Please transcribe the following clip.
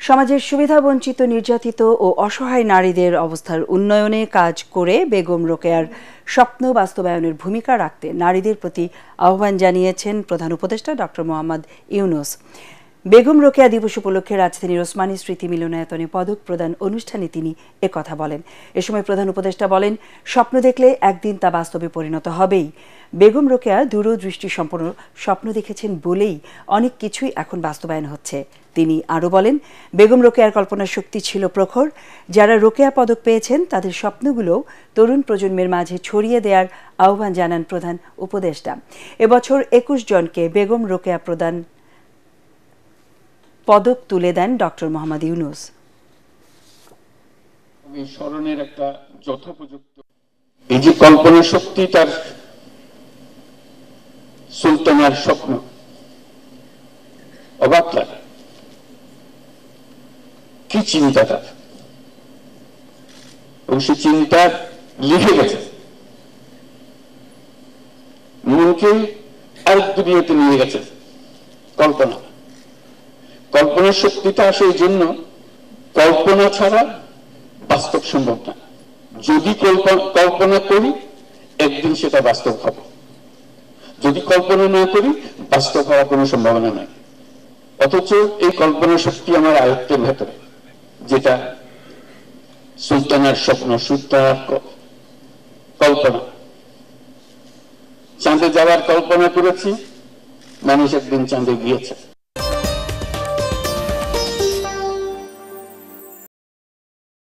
সমাজের সুবিধাবঞ্চিত, নির্যাতিত ও অসহায় নারীদের অবস্থার উন্নয়নে কাজ করে বেগম রোকেয়ার স্বপ্ন বাস্তবায়নের ভূমিকা রাখতে নারীদের প্রতি আহ্বান জানিয়েছেন প্রধান উপদেষ্টা ডক্টর মোহাম্মদ ইউনূস। বেগম রোকেয়া দিবস উপলক্ষে রাজধানীর ওসমানী স্মৃতি মিলনায়তনে পদক প্রদান অনুষ্ঠানে তিনি একথা বলেন। এ সময় প্রধান উপদেষ্টা বলেন, স্বপ্ন দেখলে একদিন তা বাস্তবে পরিণত হবেই। বেগম রোকেয়া দূরদৃষ্টি সম্পন্ন স্বপ্ন দেখেছেন বলেই অনেক কিছুই এখন বাস্তবায়ন হচ্ছে। তিনি আরও বলেন, বেগম রোকেয়ার কল্পনার শক্তি ছিল প্রখর। যারা রোকেয়া পদক পেয়েছেন তাদের স্বপ্নগুলো তরুণ প্রজন্মের মাঝে ছড়িয়ে দেওয়ার আহ্বান জানান প্রধান উপদেষ্টা। এবছর ২১ জনকে বেগম রোকেয়া প্রদান পদক তুলে দেন ডক্টর মোহাম্মদ ইউনূস। স্মরণের একটা যথোপযুক্ত এই যে কল্পনা শক্তি, তার সুলতানার স্বপ্ন অবাক লাগে। কি চিন্তা তার, এবং সে চিন্তা লিখে গেছে, মনকে আরেক দুনিয়াতে নিয়ে গেছে। কল্পনার শক্তিটা আসে এই জন্য, কল্পনা ছাড়া বাস্তব সম্ভব না। যদি কল্পনা করি একদিন সেটা বাস্তব হবে, যদি কল্পনা না করি বাস্তব হওয়ার কোনো সম্ভাবনা নাই। অথচ এই কল্পনা শক্তি আমার আয়ত্তের ভেতরে, যেটা সুলতানার স্বপ্ন, সুলতানার কল্পনা। চাঁদে যাওয়ার কল্পনা করেছি, মানুষ একদিন চাঁদে গিয়েছে।